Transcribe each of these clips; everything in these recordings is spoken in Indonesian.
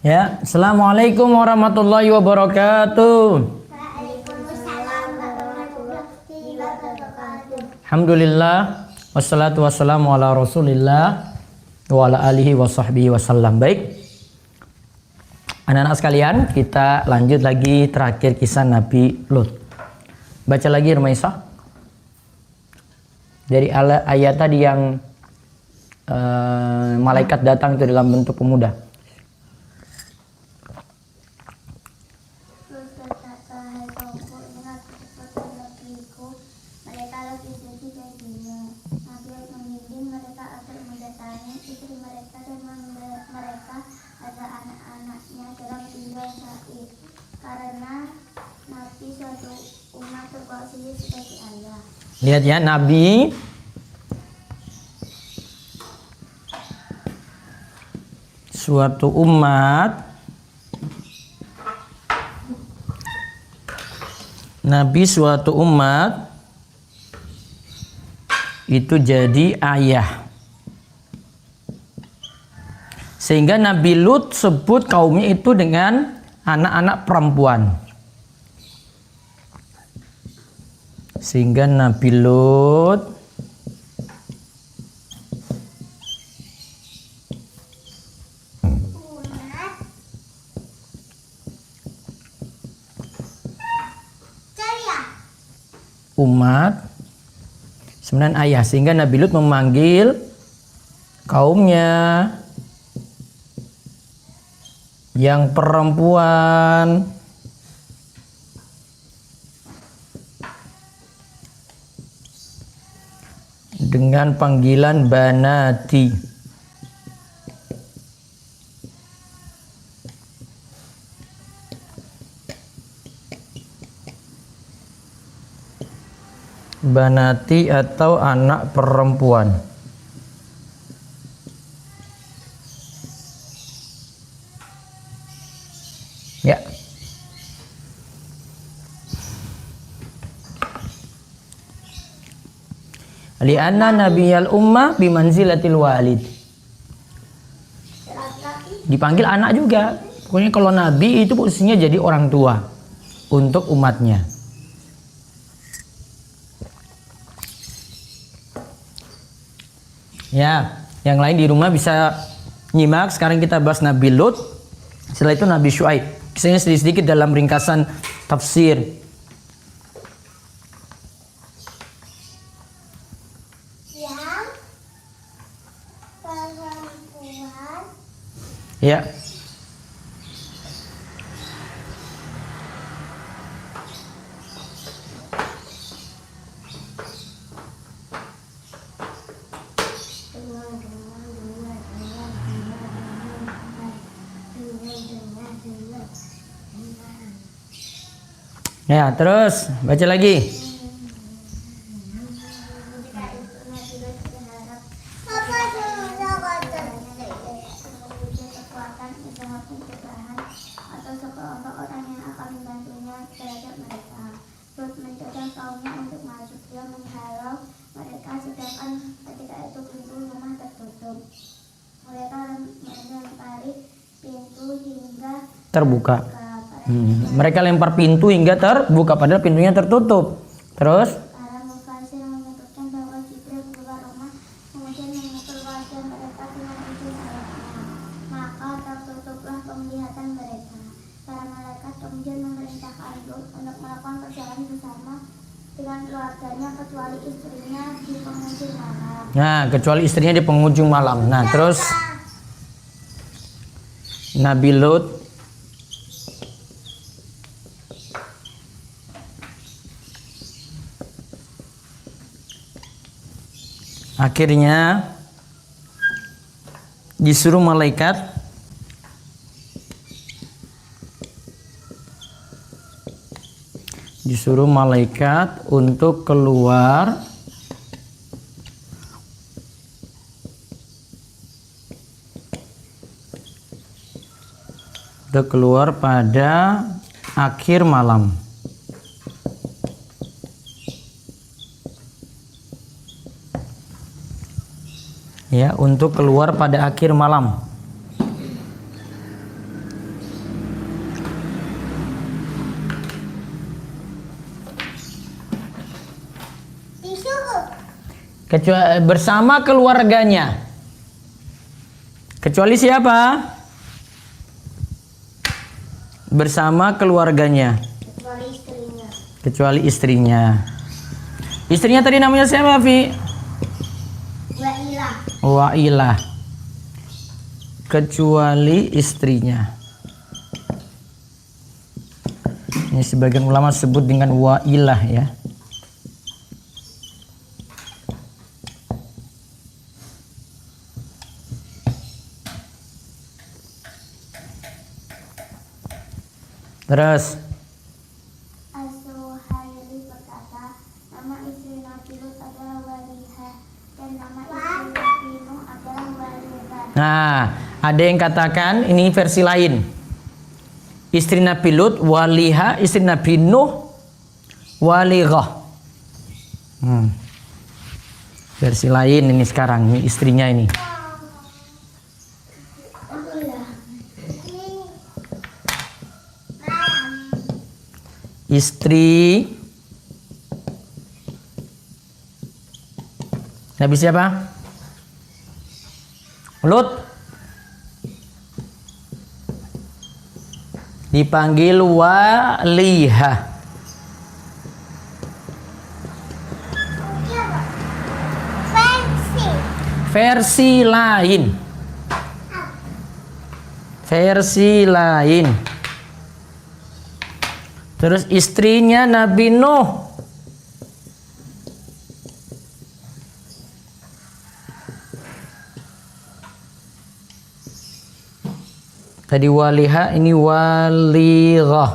Ya, Assalamualaikum warahmatullahi wabarakatuh. Waalaikumsalam warahmatullahi wabarakatuh. Alhamdulillah, wassalatu wassalamu ala rasulillah wa ala alihi wa sahbihi wasallam. Baik, anak-anak sekalian, kita lanjut lagi terakhir kisah Nabi Lut. Baca lagi Rumaisah. Dari ayat tadi yang malaikat datang itu dalam bentuk pemuda. Lihat ya, Nabi suatu umat, itu jadi ayah. Sehingga Nabi Lut sebut kaumnya itu dengan anak-anak perempuan. Sehingga Nabi Lut umat sebenarnya ayah, sehingga Nabi Lut memanggil kaumnya yang perempuan dengan panggilan banati. Banati atau anak perempuan. Ya. Li'anna nabiyal ummah bimanzilatil walid. Dipanggil anak juga. Pokoknya kalau nabi itu posisinya jadi orang tua untuk umatnya. Ya, yang lain di rumah bisa nyimak. Sekarang kita bahas Nabi Lut. Setelah itu Nabi Syuaib. Kisahnya sedikit-sedikit dalam ringkasan tafsir. Ya. Ya, terus baca lagi. Terbuka. Mereka lempar pintu hingga terbuka padahal pintunya tertutup. Terus Para mufasir menyebutkan bahwa Jibril keluar rumah kemudian mengeluarkan mereka dengan izin ayahnya. Maka tertutuplah penglihatan mereka. Para malaikat kemudian memerintahkan Lut untuk melakukan perjalanan bersama dengan keluarganya kecuali istrinya di penghujung malam. Nah, kecuali istrinya di penghujung malam. Nah, terus Nabi Lut akhirnya disuruh malaikat untuk keluar pada akhir malam. Ya, untuk keluar pada akhir malam. Kecuali bersama keluarganya. Kecuali siapa? Bersama keluarganya. Kecuali istrinya. Kecuali istrinya. Istrinya tadi namanya siapa, Fi? Wailah. Wailah. Kecuali istrinya. Ini sebagian ulama sebut dengan wailah ya. Terus Az-Zuhaili berkata, nama istri Nabi Lut adalah Waliha dan nama istri Nabi Nuh adalah Walirah. nah, ada yang katakan ini versi lain. Istri Nabi Lut Waliha, istri Nabi Nuh Walirah. Versi lain ini sekarang, ini istrinya ini. Istri Nabi siapa? Lut dipanggil Waliha. Versi lain. Versi lain. Terus istrinya Nabi Nuh. Tadi Waliha, ini Walirah.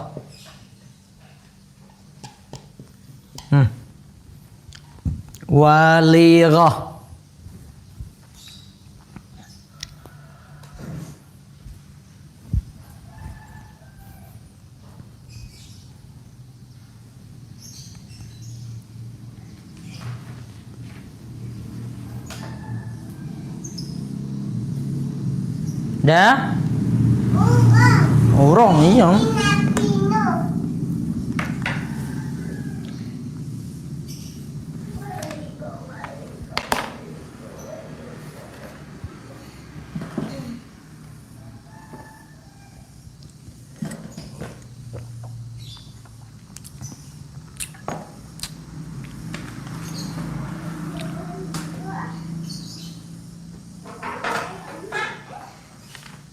Walirah. Dah? Urung iya.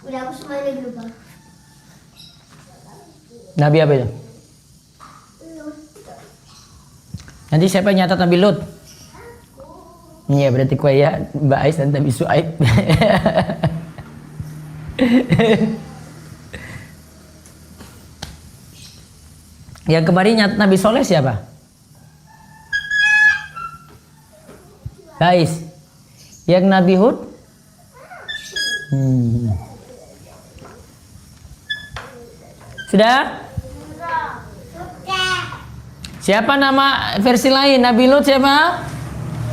Udah aku semuanya dulu bang. Nabi apa itu? Nanti siapa yang nyatat Nabi Lut? Iya berarti kue ya Mbak Ais dan Nabi Su'aib. Yang kemarin nyatat Nabi Soleh siapa? Mbak Ais. Yang Nabi Hud? Sudah? Siapa nama versi lain? Nabi Lut siapa?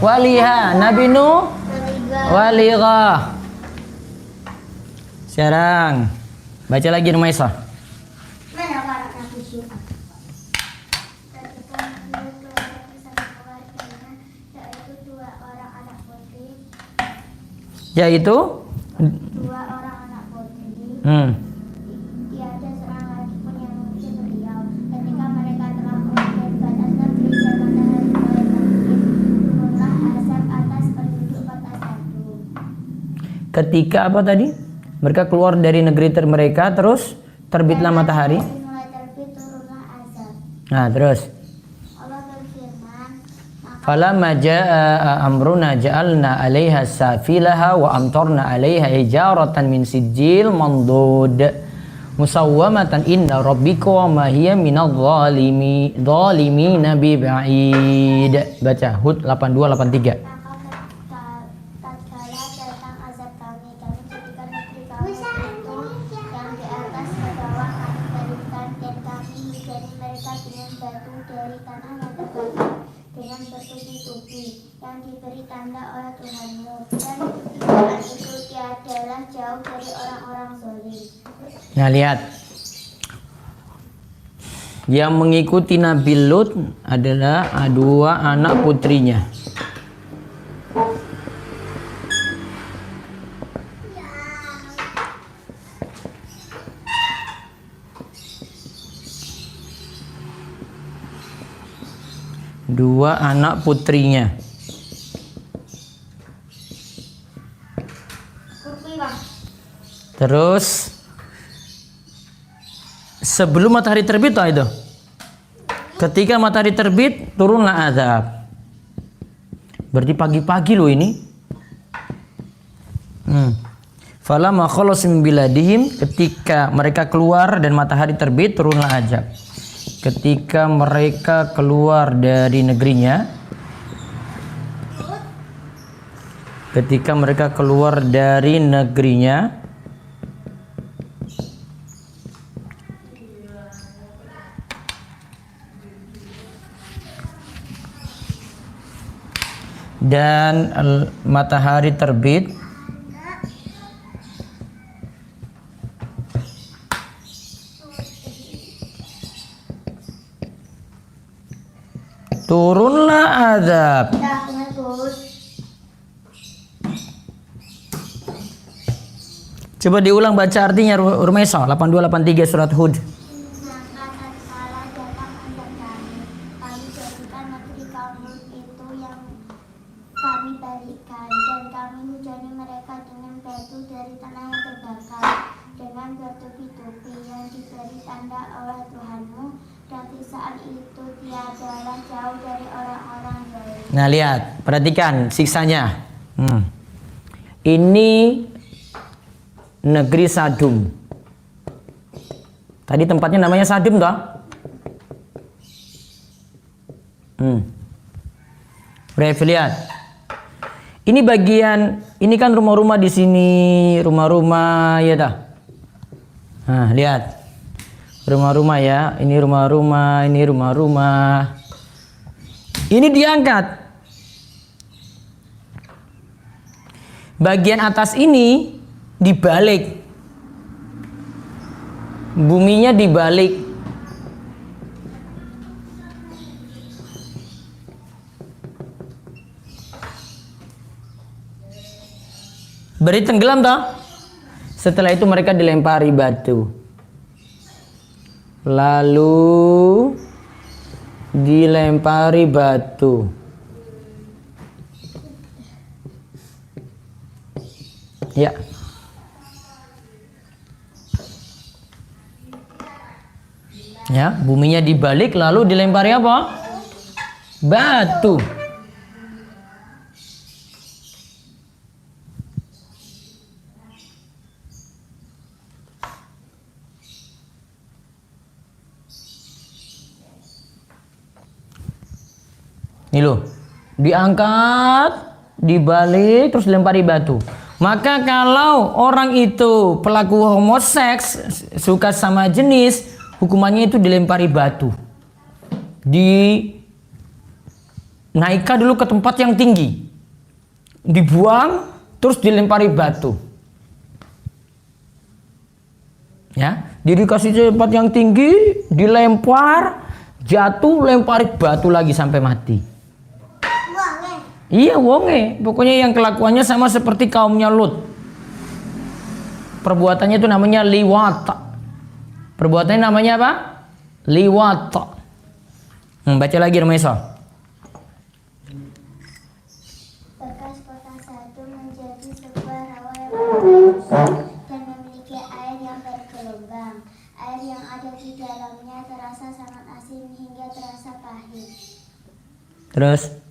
Waliha. Nabi Nuh? Walirah. Sekarang baca lagi nama Isa. Mana para Nabi Syuaib? Ketika Nabi Lut keluar bersama keluarganya, yaitu dua orang anak putri. Yaitu? Dua orang anak putri. Tiada seorang lagi pun yang mengikuti beliau. Ketika mereka telah keluar dari batas negeri dan matahari mulai terbit, turunlah azab atas penduduk kota Sadum. Ketika apa tadi? Mereka keluar dari negeri mereka, terus terbitlah matahari. Mulai terbit, turunlah azab. Nah, terus. Allah berfirman, Falamma jaa amruna ja'alna 'alaiha safilaha wa amtarna 'alaiha hijaratan min sijil mandud musawwamatan inda rabbika wa ma hiya minadh dhalimin bi ba'id. Baca Hud 82 83. tatkala datang azab kami jadikan negeri kamu itu yang di atas ke bawah kami berikan dan kami hujani mereka dengan batu dari tanah yang terbakar dengan bertubi-tubi yang diberi tanda oleh Tuhanmu, dan Tuhan itu tiadalah jauh dari orang-orang zalim. Nah, lihat. Yang mengikuti Nabi Lut adalah dua anak putrinya. 2 anak putrinya. Terus sebelum matahari terbit toh itu. Ketika matahari terbit turunlah azab. Berarti pagi-pagi loh ini. Falamma khalas min biladihim, ketika mereka keluar dan matahari terbit turunlah azab. Ketika mereka keluar dari negerinya, dan matahari terbit, turunlah azab. Coba diulang baca artinya Rumesa 8283 surat Hud. Maka tatkala datang azab kami jadikan negeri kaum Lut itu yang kami balikan, dan kami hujani mereka dengan batu dari tanah yang terbakar, dengan bertubi-tubi yang diberi tanda oleh Tuhanmu, dan saat itu tiadalah jauh dari orang-orang zalim. Nah lihat, perhatikan siksanya. Ini negeri Sadum. Tadi tempatnya namanya Sadum toh? Brave, lihat. Ini bagian, ini kan rumah-rumah di sini, rumah-rumah ya dah. Nah, lihat. Rumah-rumah ya, ini rumah-rumah, ini rumah-rumah. Ini diangkat. Bagian atas ini dibalik. Buminya dibalik. Beri tenggelam toh? Setelah itu mereka dilempari batu. Lalu dilempari batu. Ya. Ya, buminya dibalik lalu dilempari apa? Batu. Ini loh, diangkat, dibalik, terus dilempari batu. Maka kalau orang itu pelaku homoseks, suka sama jenis, hukumannya itu dilempari batu. Dinaikkan dulu ke tempat yang tinggi, dibuang, terus dilempari batu. Ya, dikasih tempat yang tinggi, dilempar, jatuh, lempari batu lagi sampai mati. Iya, wonge. Pokoknya yang kelakuannya sama seperti kaumnya Lut. Perbuatannya itu namanya liwat. Perbuatannya namanya apa? Liwat. Baca lagi Rumesa. Bekas kota Sadum menjadi sebuah rawa yang bergelombang dan memiliki air yang bergelombang. Air yang ada di dalamnya terasa sangat asin hingga terasa pahit. Terus?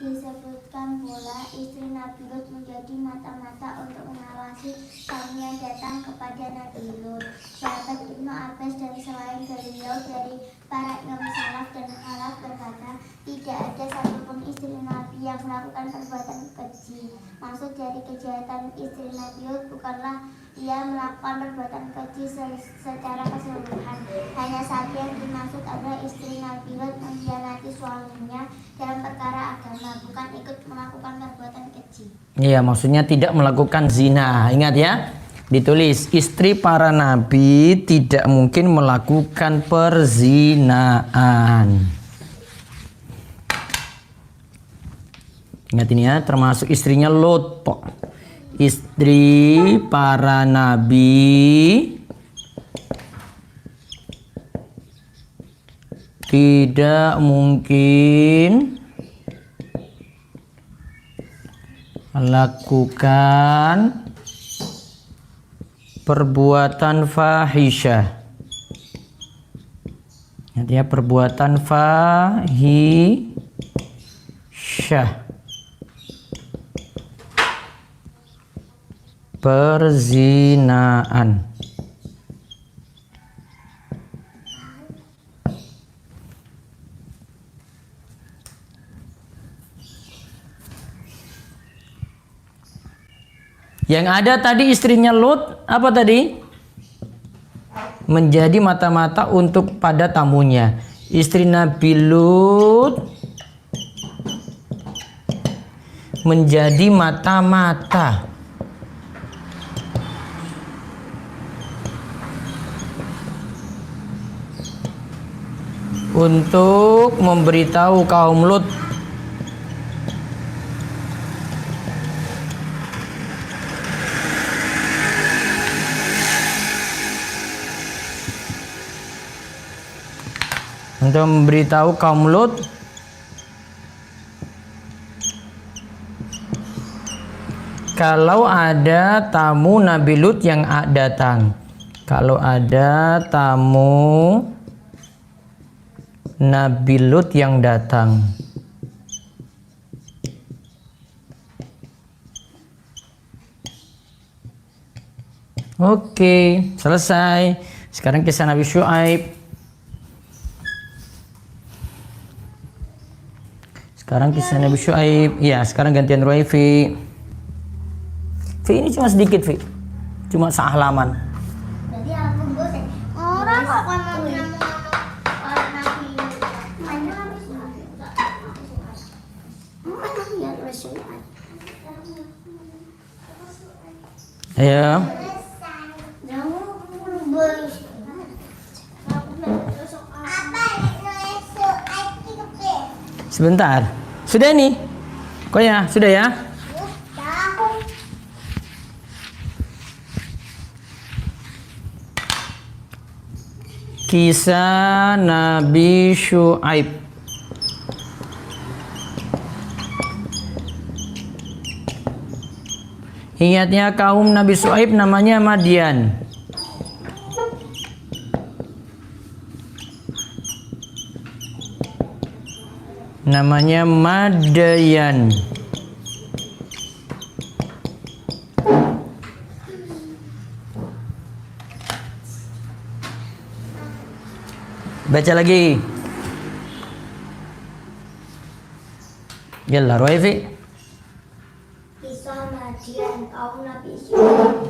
Disebutkan pula istri Nabi Lut menjadi mata-mata untuk mengawasi tamu yang datang kepada Nabi Lut. Sahabat Ibnu Abbas dan selain beliau dari para imam salaf dan khalaf berkata, tidak ada satupun istri Nabi yang melakukan perbuatan keji. Maksud dari kejahatan istri Nabi Lut bukanlah ia melakukan perbuatan keji secara keseluruhan. Hanya saja yang dimaksud adalah istri Nabi Lut mengkhianati suaminya dalam perkara agama, bukan ikut melakukan perbuatan keji. Iya, maksudnya tidak melakukan zina. Ingat ya, ditulis istri para nabi tidak mungkin melakukan perzinaan. Ingat ini ya, termasuk istrinya Lot. Istri para nabi tidak mungkin melakukan perbuatan fahisyah. Artinya perbuatan fahisyah, perzinaan. Yang ada tadi istrinya Lut apa tadi? Menjadi mata-mata untuk pada tamunya. Istri Nabi Lut menjadi mata-mata untuk memberitahu kaum Lut kalau ada tamu Nabi Lut yang datang. Kalau ada tamu Nabi Lut yang datang. Oke, selesai. Sekarang kisah Nabi Syuaib. Iya, sekarang gantian Roy, Vi. Vi ini cuma sedikit, Vi. Cuma sehalaman. Jadi aku bosan. Orang kok ngomong orang Nabi. Mana Nabi Syuaib? Mana Nabi Syuaib? Ayo. Sebentar. Sudah nih. Kok ya? Sudah ya? Kisah Nabi Syuaib. Ingatnya kaum Nabi Syuaib namanya Madian. Namanya Madayan. Baca lagi. Yalla, Roevi. Kisah Madian, kaum Nabi Syuaib.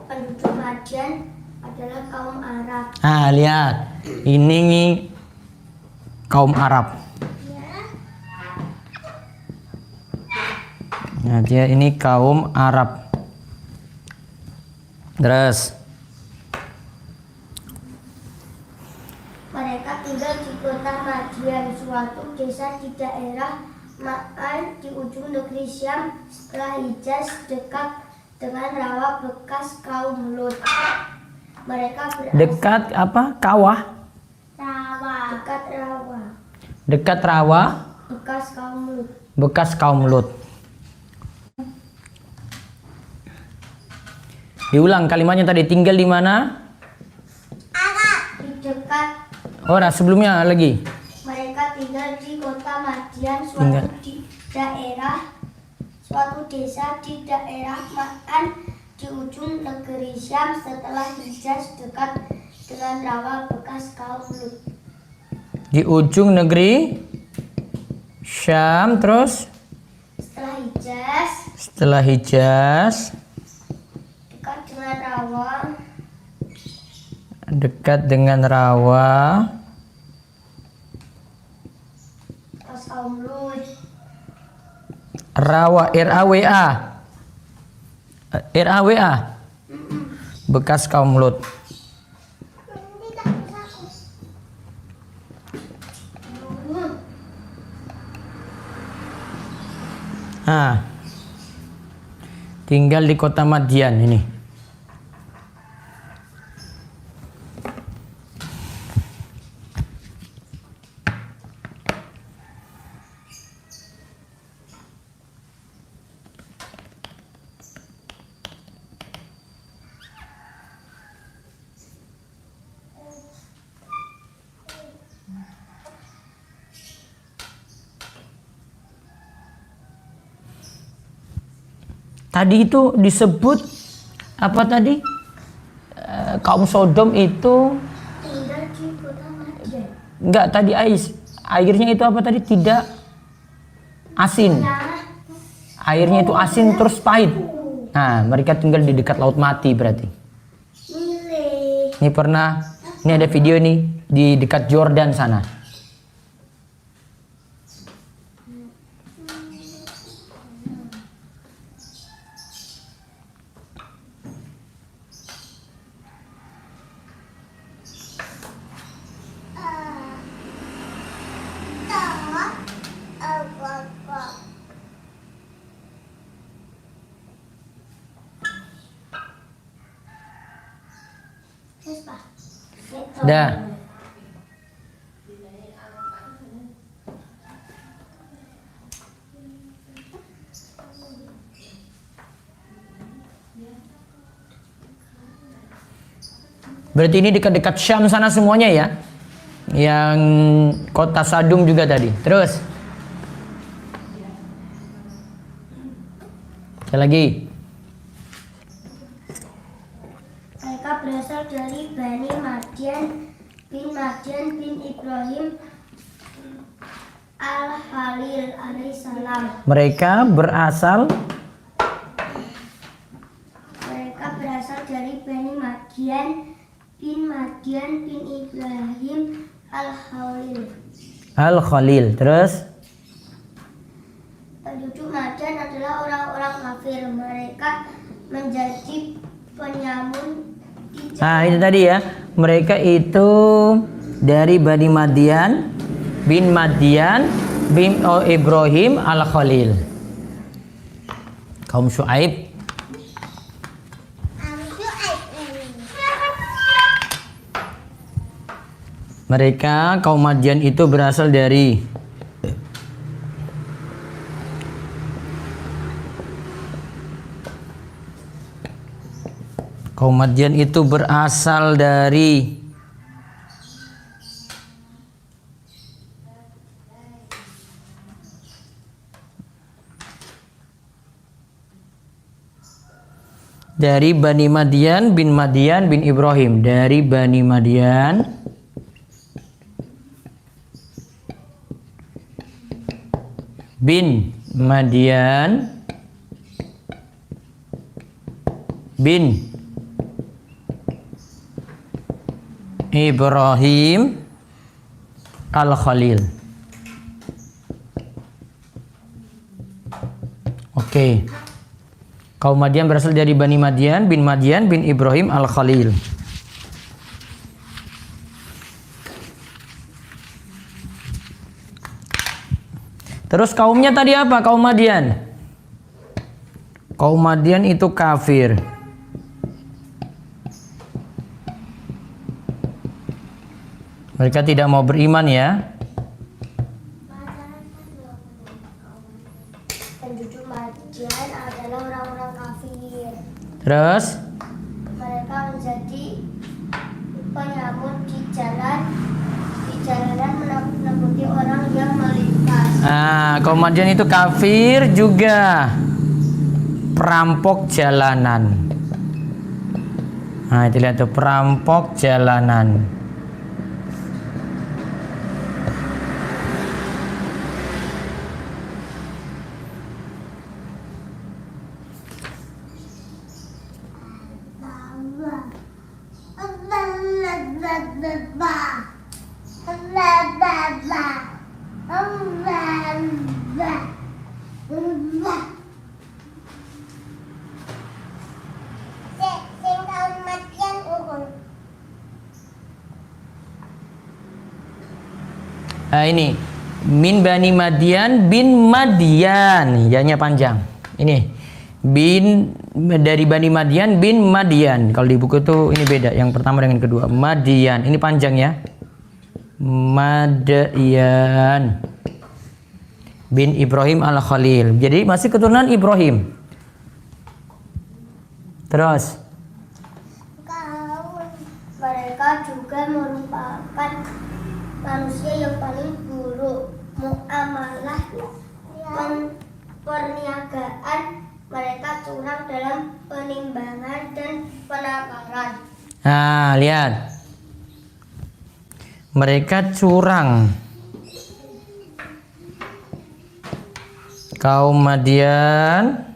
Penduduk Madian adalah kaum Arab. Lihat. Ini nih kaum Arab. Nah, dia ini kaum Arab. Terus mereka tinggal di kota Madian, suatu desa di daerah Ma'an di ujung negeri Syam, setelah Hijaz, dekat dengan rawa bekas kaum Lut. Mereka berasal dekat apa? Kawah? Dekat rawa bekas kaum Lut. bekas kaum Lut. Diulang kalimatnya tadi, tinggal di mana? Di dekat. Sebelumnya lagi. Mereka tinggal di kota Madian, Tinggal. suatu desa di daerah Ma'an di ujung negeri Syam, setelah Hijaz, dekat dengan rawa bekas kaum Lut. Di ujung negeri Syam, terus setelah Hijaz dekat dengan rawa bekas kaum Lut. rawa RAWA bekas kaum Lut. Tinggal di kota Madian ini. Tadi itu disebut apa tadi? Kaum Sodom itu tinggal di kota Madian. enggak, tadi airnya itu apa tadi? Tidak asin. Airnya itu asin terus pahit. Nah, mereka tinggal di dekat laut mati berarti. Ini ada video nih di dekat Jordan sana. Dah. Berarti ini dekat-dekat Syam sana semuanya ya. Yang kota Sadum juga tadi. Terus. Sekali lagi. Mereka berasal dari Bani Madian bin Ibrahim al-Khalil alaihissalam. Mereka berasal dari Bani Madian bin Ibrahim al-Khalil. Al-Khalil. Terus. Penduduk Madian adalah orang-orang kafir. Mereka menjadi penyamun di Nah, itu tadi ya. Mereka itu dari Bani Madian bin Ibrahim al-Khalil. Kaum Syuaib. Mereka kaum Madian itu berasal dari dari Bani Madian bin Ibrahim, dari Bani Madian bin Ibrahim al-Khalil. Oke. Kaum Madian berasal dari Bani Madian bin Ibrahim al-Khalil. Terus kaumnya tadi apa? Kaum Madian. Kaum Madian itu kafir. Mereka tidak mau beriman ya. Penduduk Madian adalah orang-orang kafir. Terus Mereka menjadi penyamun di jalanan menakuti orang yang melintas. kaum Madian itu kafir juga perampok jalanan. Nah, itu lihat tuh, perampok jalanan. Nah, ini min Bani Madian bin Madian, ya panjang. Ini bin dari Bani Madian bin Madian. Kalau di buku tuh ini beda, yang pertama dengan kedua. Madian, ini panjang ya. Madian bin Ibrahim al-Khalil. Jadi masih keturunan Ibrahim. Terus Mereka juga merupakan manusia yang paling buruk muamalah, perniagaan mereka curang dalam penimbangan dan penakaran. Nah, lihat. Mereka curang. Kaum Madian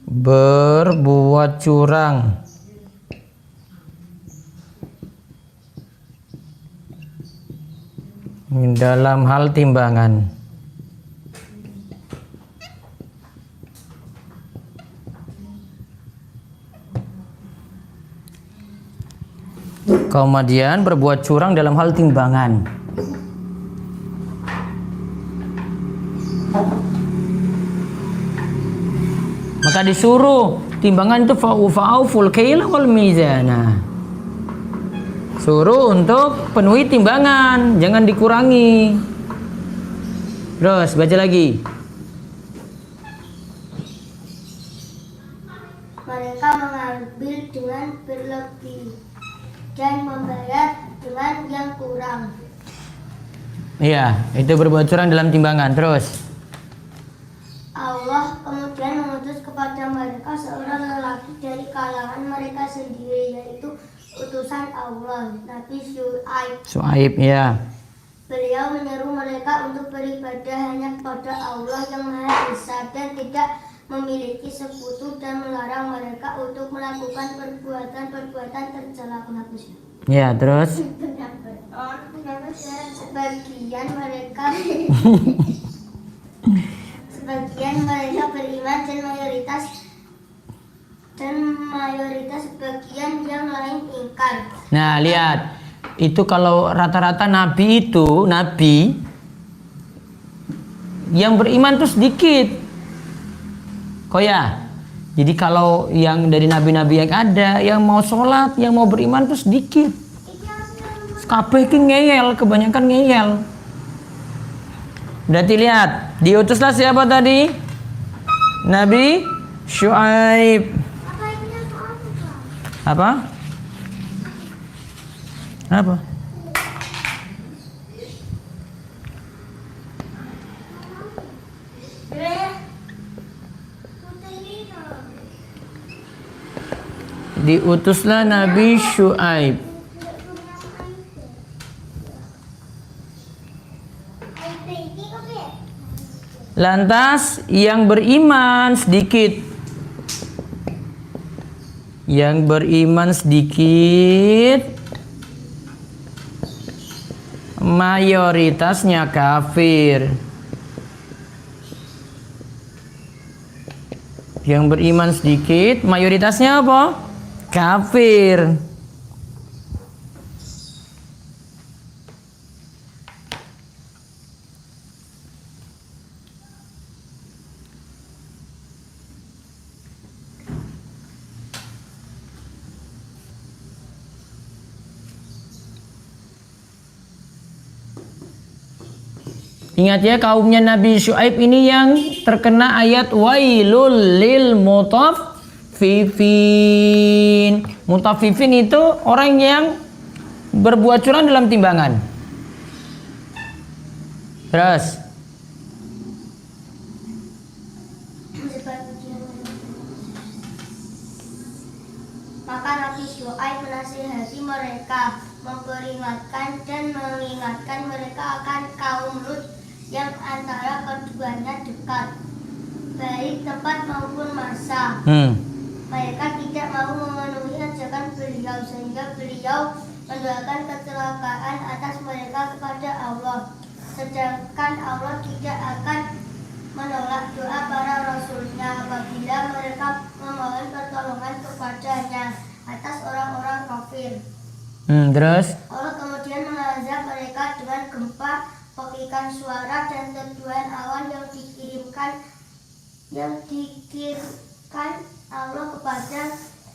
berbuat curang dalam hal timbangan. Kaum Madian berbuat curang dalam hal timbangan. Maka disuruh timbangan itu fa'uful kaila wal mizana. Suruh untuk penuhi timbangan, jangan dikurangi. Terus baca lagi. Mereka mengambil dengan berlebih dan membayar dengan yang kurang. Iya, itu berbuat curang dalam timbangan. Terus Allah kemudian mengutus kepada mereka seorang lelaki dari kalangan mereka sendiri, yaitu utusan Allah, Nabi Syuaib. Syuaib, ya. Beliau menyeru mereka untuk beribadah hanya kepada Allah yang Maha Esa dan tidak memiliki sekutu, dan melarang mereka untuk melakukan perbuatan-perbuatan tercela. Ya, terus Sebagian mereka beriman dan mayoritas sebagian yang lain ingkar. Nah, lihat. Itu kalau rata-rata nabi yang beriman tuh sedikit. Kok ya? Jadi kalau yang dari nabi-nabi yang ada, yang mau sholat, yang mau beriman tuh sedikit. Kabeh ki ngeyel, kebanyakan ngeyel. Berarti lihat, diutuslah siapa tadi? Nabi Syuaib. Apa? Apa? Diutuslah Nabi Syuaib. Lantas yang beriman sedikit. Yang beriman sedikit, mayoritasnya kafir. Yang beriman sedikit, mayoritasnya apa? Kafir. Ingat ya, kaumnya Nabi Syuaib ini yang terkena ayat wailul lil mutaffifin. Mutaffifin itu orang yang berbuat curang dalam timbangan. Terus Maka Nabi Syuaib menasihati mereka, memperingatkan dan mengingatkan mereka akan kaum Lut yang antara keduanya dekat, baik tempat maupun masa. Mereka tidak mau memenuhi ajakan beliau, sehingga beliau mendoakan kecelakaan atas mereka kepada Allah. Sedangkan Allah tidak akan menolak doa para rasulnya apabila mereka memohon pertolongan kepadanya atas orang-orang kafir. Terus Allah kemudian mengazab mereka dengan gempa, pekikan suara, dan teduhan awan yang dikirimkan Allah kepada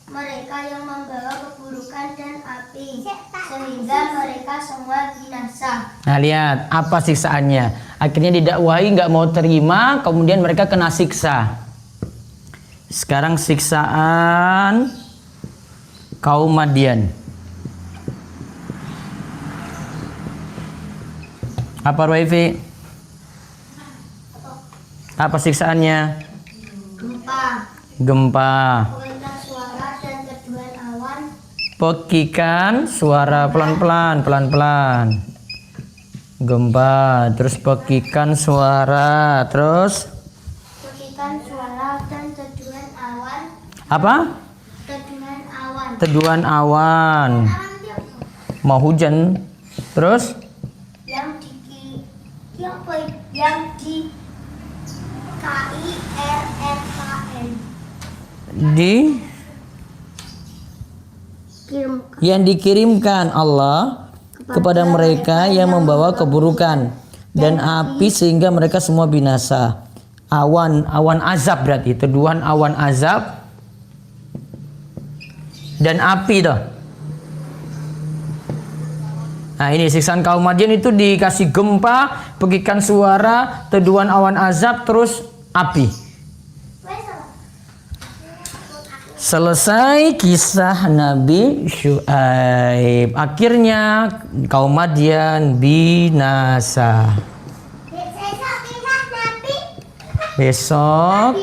mereka yang membawa keburukan dan api, sehingga mereka semua binasa. nah lihat apa siksaannya. Akhirnya didakwahi nggak mau terima, kemudian mereka kena siksa. Sekarang siksaan kaum Madian. Apa Ruwaifi? Apa siksaannya? Gempa. Pekikan suara dan teduhan awan. Pekikan suara pelan-pelan. Gempa. Terus pekikan suara. Terus Pekikan suara dan teduhan awan. apa? Teduhan awan. Teduhan awan. Mau hujan. Terus Yang di KIRMKN. Yang dikirimkan Allah kepada mereka yang membawa keburukan dan api sehingga mereka semua binasa. Awan azab berarti teduhan awan azab dan api toh. Nah ini siksaan kaum Madian itu dikasih gempa, pekikan suara, teduhan awan azab, terus api. Selesai kisah Nabi Syuaib. Akhirnya kaum Madian binasa. Besok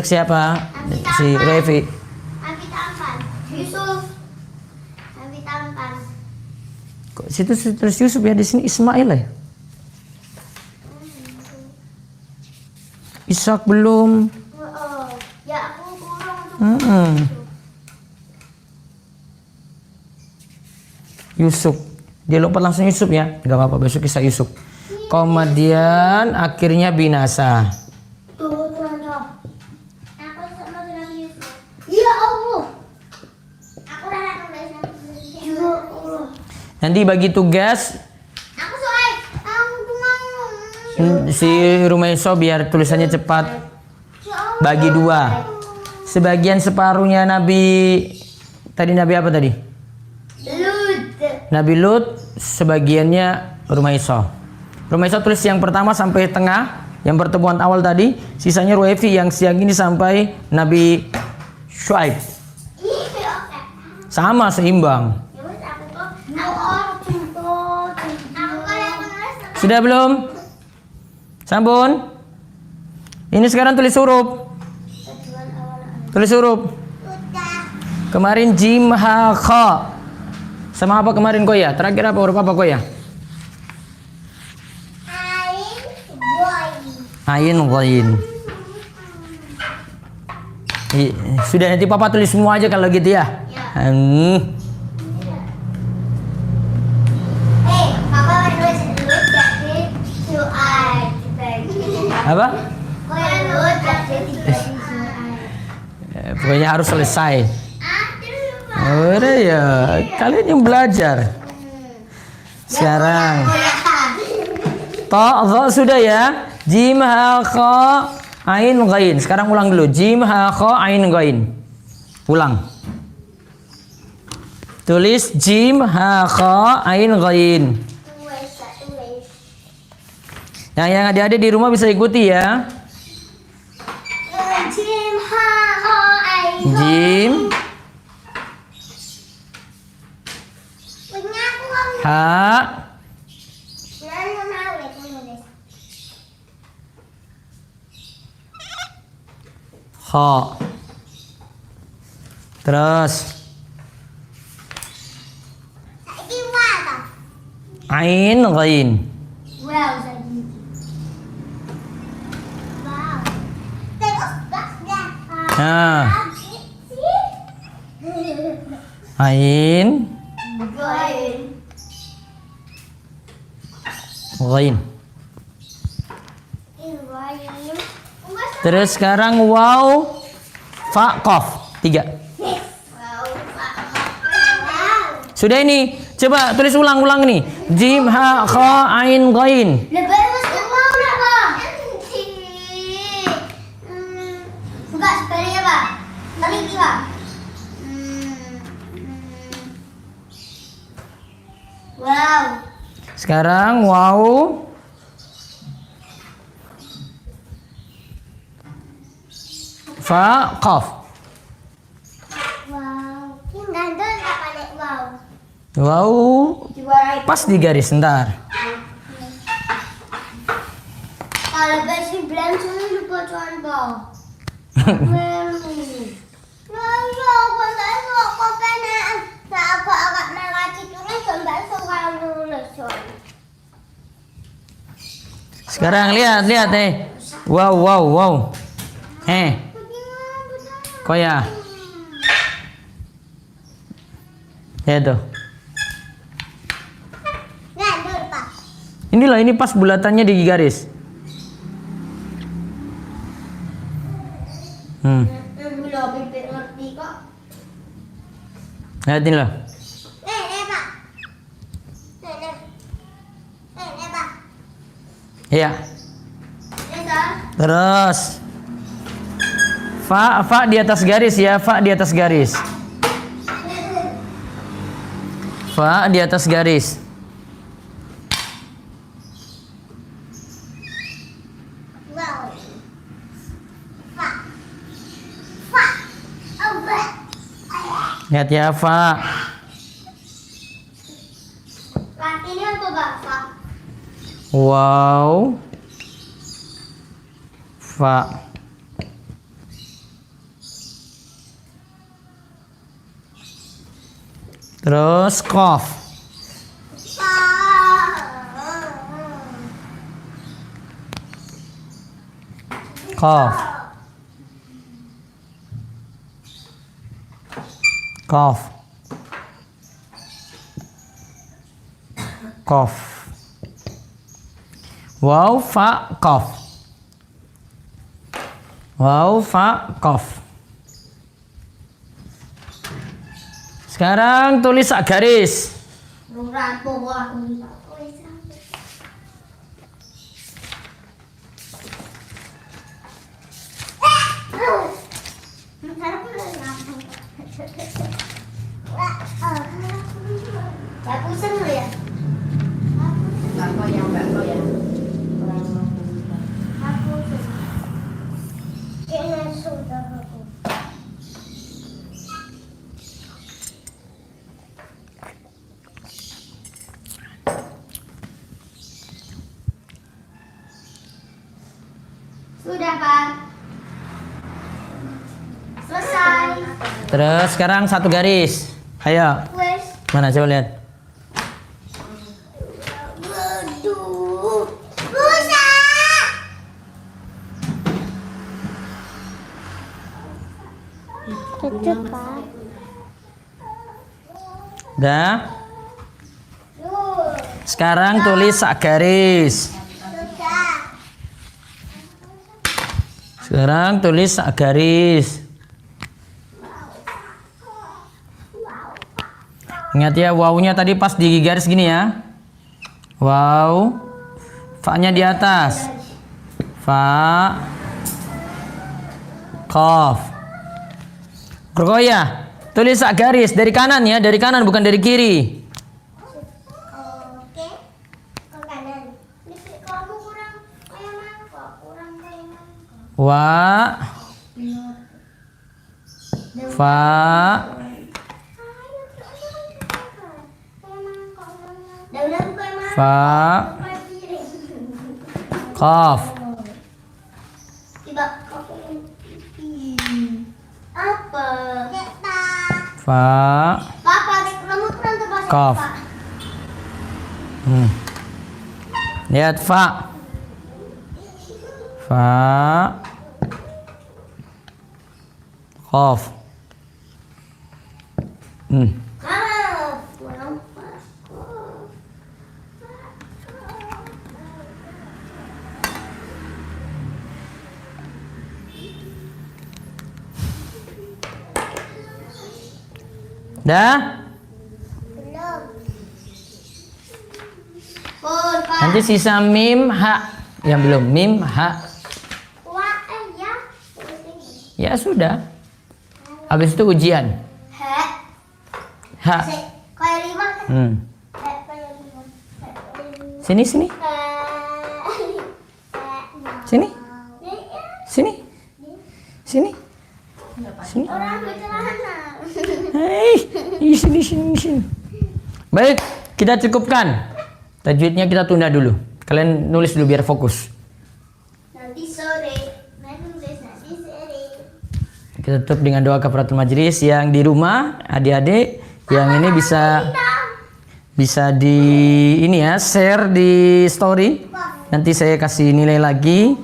siapa? Si Revi. Kok situ terus Yusuf ya, di sini Ismail ya? Ishak belum. Ya aku kurang Yusuf. Dia lupa langsung Yusuf ya. Gak apa-apa, besok kisah Yusuf. Kaum Madian akhirnya binasa. Aku sama Nabi Yusuf. Ya Allah. Aku udah Nabi Yusuf. Nanti bagi tugas Aku Suaib. Aku mau. si Rumaiso biar tulisannya cepat. Bagi dua. Sebagian separuhnya Nabi apa tadi? Lut. Nabi Lut, sebagiannya Rumaiso. Rumaiso tulis yang pertama sampai tengah, yang pertemuan awal tadi. Sisanya Ruefi yang siang ini sampai Nabi Syuaib. Sama, seimbang. Sudah belum? Sampun? Ini sekarang tulis huruf. Tulis huruf. Kemarin jim ha kha. Sama apa kemarin Koya? Terakhir apa huruf apa Koya? Ain ghain. Sudah, nanti Papa tulis semua aja kalau gitu ya. Apa? Pokoknya harus selesai. Udah ya, kalian yang belajar. Sekarang ta sudah ya. Jim ha kha ain ghain. Sekarang ulang dulu. Jim ha kha ain ghain. Ulang. Tulis jim ha kha ain ghain. Yang adik-adik di rumah bisa ikuti ya. Jim ha kha. Terus ain ghain. Nah, ain ghain. Terus sekarang waw fa qaf 3. Sudah ini, coba tulis ulang nih. Jim ha kha ain ghain. Wow. Sekarang waw fa qaf. Wow. Nanti nggak pakai wow. Wow pas di garis, ntar. Kalau besi blend sini lupa contoh. Lalu aku tak mau kau kena. Tak aku agak neraci tulis sampai sekarang nulis. Sekarang lihat wow. Koya. Ya tuh. Nah, dulu Pak. Inilah, ini pas bulatannya di garis. Belum bibir ngerti kok. Lihat ini loh. Pak. Pak. Iya. Lihat. Terus. Fa di atas garis ya, fa di atas garis. Fa di atas garis. Wow. Fa. Lihat ya, fa. Ini apa Pak? Wow. Fa. Terus qaf. Qaf. Qaf. Qaf. Waw, fa, qaf. Waw, fa, qaf. Sekarang tulis sak garis. Sudah Pak. Selesai. Terus sekarang satu garis. Ayo. Wes. Mana coba lihat. Waduh. Busa. Tutup Pak. Udah. Sekarang tulis sak garis. Sekarang tulis sak garis. Ingat ya, wawunya tadi pas di garis gini ya. Wow. Fa-nya di atas. Fa. Qaf. Bergoyah. Tulis sak garis dari kanan ya, dari kanan bukan dari kiri. Oke. Ke kanan. Kamu kurang kayak mangkok, kurang kayak mangkok. Wa. Fa. Fa. Qaf. Apa? Fa. Papa, kamu kurang terbang. Qaf. Lihat fa. Fa. Qaf. Dah? Belum. Pun, Pak. Nanti sisa mim, ha. Yang belum mim, ha. Wah, ya. Ya sudah. Habis itu ujian. Ha. Kayak lima kan? Kayak lima. Sini, sini. Sini. Sini. Sini. Sini. Orang bercelana. Hei, sini, sini, sini. Baik, kita cukupkan. Tajwidnya kita tunda dulu. Kalian nulis dulu biar fokus. Kita tutup dengan doa kafaratul majelis. Yang di rumah, adik-adik yang ini bisa di ini ya, share di story. Nanti saya kasih nilai lagi.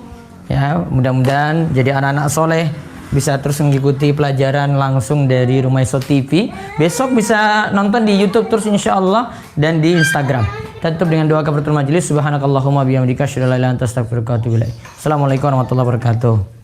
Ya, mudah-mudahan jadi anak-anak soleh, bisa terus mengikuti pelajaran langsung dari Rumah Iso TV. Besok bisa nonton di YouTube terus insya Allah dan di Instagram. Kita tutup dengan doa kafaratul majelis. Subhanakallahumma bihamdika asyhadu an la ilaha illa anta astaghfiruka wa atubu ilaik. Assalamualaikum warahmatullahi wabarakatuh.